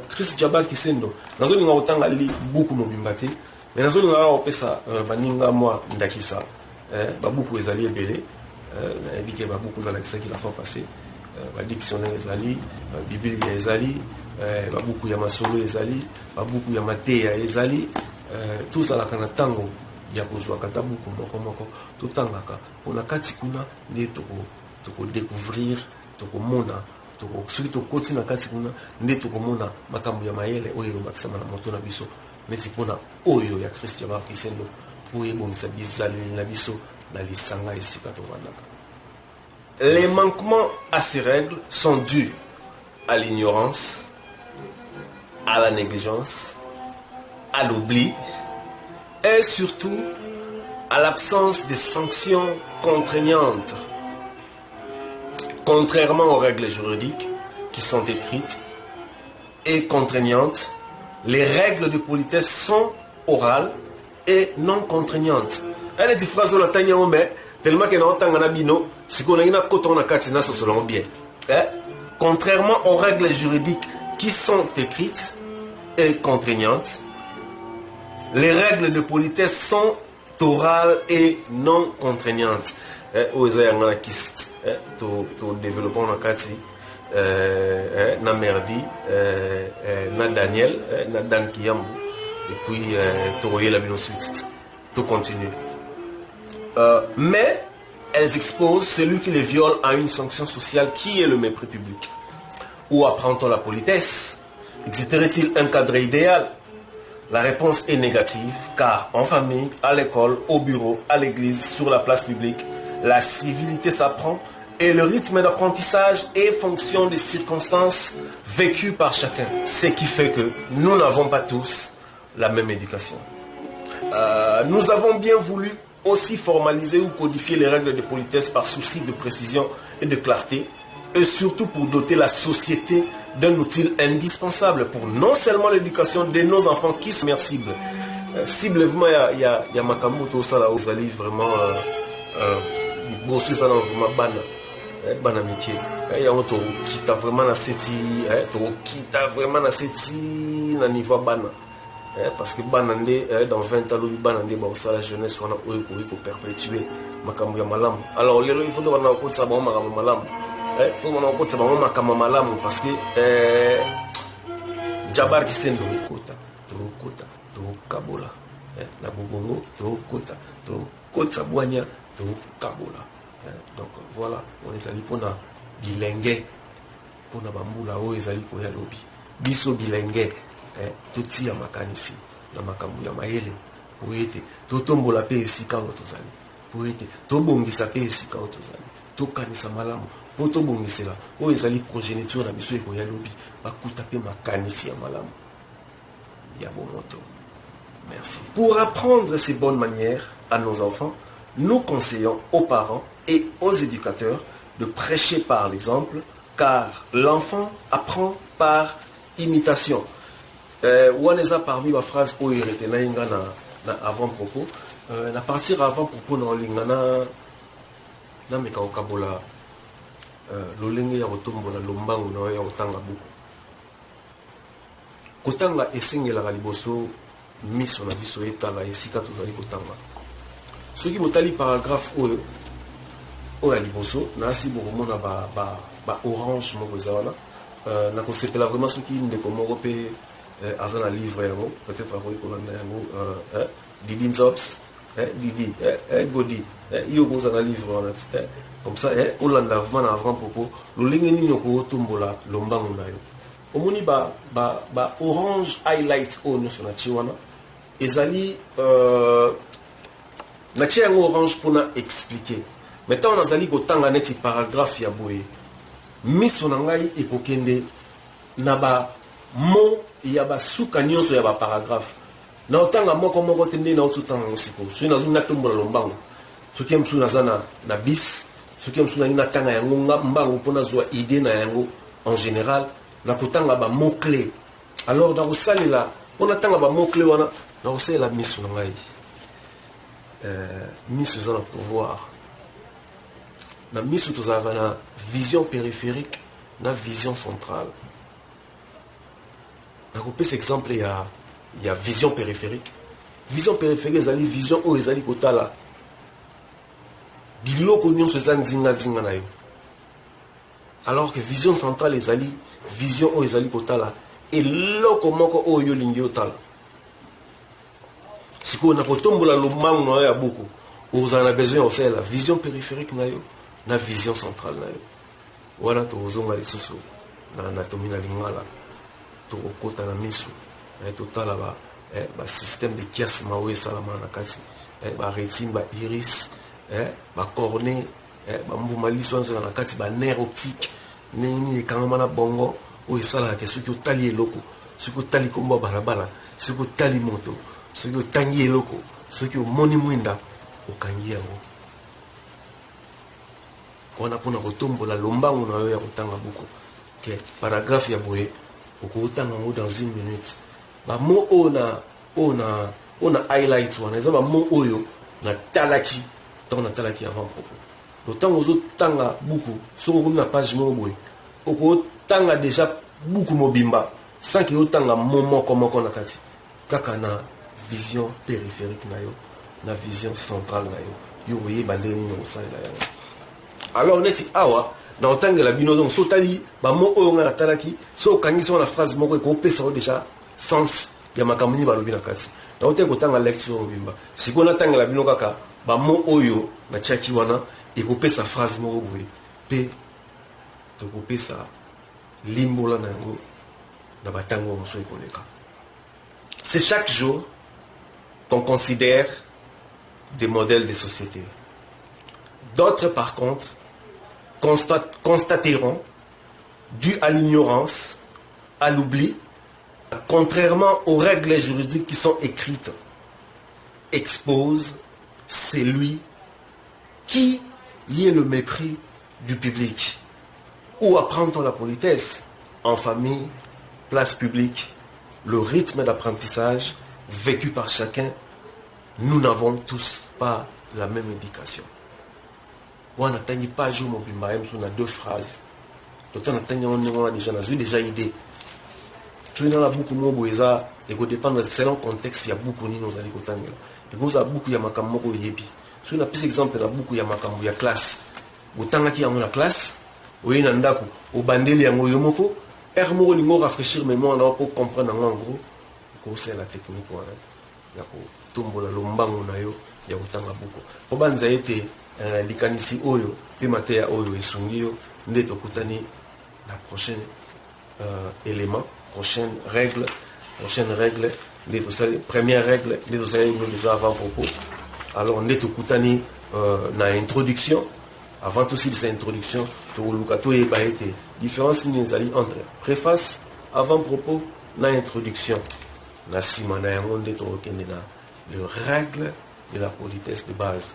Chris Djaba Kisendo nazolinga otanga li beaucoup mobimbate mais nazolinga opesa baninga moi ndakisa babuku ezali ebele ebike babuku na lakisa ki la fois passée dictionnaire ezali bible ezali babuku ya masolo ezali babuku ya mateya ezali tout ça la kana tango ya kozwa kata buku moko totangaka pona kati kuna nde toko découvrir toko mona soki tokoti na kati kuna nde tokomona makambo ya mayele oyo bakisama na moto na biso neti mpona oyo ya Christ Djaba Kisendo oyo ebongisa bizaleli na biso na lisanga esika tovandaka. Les manquements à ces règles sont dus à l'ignorance, à la négligence, à l'oubli et surtout à l'absence de sanctions contraignantes. Contrairement aux règles juridiques qui sont écrites et contraignantes, les règles de politesse sont orales et non contraignantes. Elle est dit phrase on attend mais tellement que non tanga na bino si qu'on a une coton na katina so selon bien. Contrairement aux règles juridiques qui sont écrites et contraignantes, les règles de politesse sont orales et non contraignantes. To développons na kati na Merdi na Daniel na Dan Kiyambu et puis to la suite to continue mais elles exposent celui qui les viole à une sanction sociale qui est le mépris public. Où apprend-on la politesse? Existerait-il un cadre idéal? La réponse est négative car en famille, à l'école, au bureau, à l'église, sur la place publique, la civilité s'apprend et le rythme d'apprentissage est fonction des circonstances vécues par chacun. Ce qui fait que nous n'avons pas tous la même éducation. Nous avons bien voulu aussi formaliser ou codifier les règles de politesse par souci de précision et de clarté et surtout pour doter la société d'un outil indispensable pour non seulement l'éducation de nos enfants qui sont cibles. Cible, il y a Makamoto, ça là, vous allez vraiment bosser ça dans vraiment bana miké. Il y a un tour qui t'a vraiment na seti, qui t'a vraiment na seti na niveau bana. Parce que banandé dans 20 ans banandé ba ça la jeunesse wana oyo ko perpétuer makambo ya malamu. Alors lelo il faut que on compte ça ba makambo malamu. Il faut qu'on compte ça ba makambo malamu parce que Djaba Kisendo kota to kabola na bobongo to kota bwanya to kabola. Donc voilà, on est allé pour na bilenge pour na bambula o ezali ko ya lobi biso bilenge toti ya makanisi na makambo ya mayele po ete totombola pe esika o tozali po ete tobongisa pe esika o tozali tokanisa malamu po tobongisela o ezali progéniture na biso ko ya lobi bakuta pe makanisi ya malamu ya bomoto. Merci. Pour apprendre ces bonnes manières à nos enfants, nous conseillons aux parents et aux éducateurs de prêcher par l'exemple, car l'enfant apprend par imitation. Waneza parmi ma phrase où il était na avant-propos, na partir avant-propos na lingana na meka okabola lolenge ya otombola lombangu na ya otanga buku. Kotanga esengela liboso miso na biso etala esika tozali kotanga. Ce qui motali paragraphe oya liboso na si bokomona ba orange moko ezala na kosepela vraiment ce qui ndeko moko pe azana livre yango peut-être akoyikolanda yango Didi Nzobs Didi Godi yo kozana livre wana comme ça olanda vraiment na avant propos lolenge nini okotombola lombangu na yo omoni ba orange highlight o nyonso na ti wana ezali na ti yango orange mpona expliquer. Maintenant on azali kotanga neti paragraphe ya boye miso na ngai ekokende na ba mo ya ba suka nyonso ya ba paragraphe na otanga moko tende na otutanga ngosiko so na zuna tombola lombango soki msu na zana na bis soki msu na tanga yango mbango mpona zwa idée na yango en général na kotanga ba mots clés. Alors dans osalela on atanga ba mots clés wana na osalela miso na ngai miso za na pouvoir na miso tozala na vision périphérique na vision centrale. Nakopesa exemple il y a vision périphérique. Vision périphérique ezali vision oyo ezali kotala biloko nyonso eza nzinga na yo. Alors que vision centrale ezali vision oyo ezali kotala eloko moko oyo olingi otala. Sikoyo na kotombola lombangu na yo ya buku ozala na besoin osala la vision périphérique na yo na vision centrale na yo. Wana tozonga lisusu na anatomie na lingala tokokota na miso totala ba système de chiasme oyo esalama na kati ba rétine, ba iris, ba cornée, ba mbuma liso nzo na kati, ba nerf optique nini ekangama na bongo oyo esalaka soki otali eloko, soki otali kombo ya balabala, soki otali moto, soki otangi eloko, soki omoni mwinda okangi yango. Wana mpona kotombola lombangu na yo ya kotanga buku ke paragraphe ya boye okotanga yango dans 1 minute. Ba mo ona highlight wana eza ba mo oyo na talaki avant propos. Autant aux autres tanga buku soko komi na page mo boye okotanga déjà buku mobimba sans que otanga moko na kati kaka na vision périphérique na yo na vision centrale na yo voyez bandé ni osalela yango. Alors neti awa na otangela bino donc sotali ba mo oyo nga na talaki so kangi so na phrase moko ko pesa déjà sens ya makamuni balobi na kati na ote kotanga lecture mobimba siko na tangela bino kaka ba mo oyo na chaki wana ekopesa phrase moko boye pe tokopesa limbola na yango na batango moso ekoleka. C'est chaque jour qu'on considère des modèles de société. D'autres par contre constateront, dû à l'ignorance, à l'oubli, contrairement aux règles juridiques qui sont écrites, expose celui qui liait le mépris du public. Où apprend-on la politesse? En famille, place publique, le rythme d'apprentissage vécu par chacun, nous n'avons tous pas la même éducation. On a pas joué mon bimbaïm sur 2 phrases. On a déjà idée. Tu es dans la boucle de Boéza et que dépend de selon contexte, il y a beaucoup de nos alliés. Et que ça beaucoup il y a makamoko yebi. Si on a plus exemple la beaucoup il y a makamoko ya classe. Botanga qui a la classe, oui nandaku, au bandeli yango yomoko, ermo lingo rafraîchir mémoire là pour comprendre en gros. Que c'est la technique voilà. Ya ko tombola lombango na yo ya botanga beaucoup. Ko banza été likanisi oyo pe matea oyo esungi yo nde tokutani la prochaine élément, prochaine règle, première règle, déjà avant propos. Alors on est au Koutani na introduction. Avant aussi de cette introduction, différence entre préface, avant propos, na introduction. Na simana le règle de la politesse de base.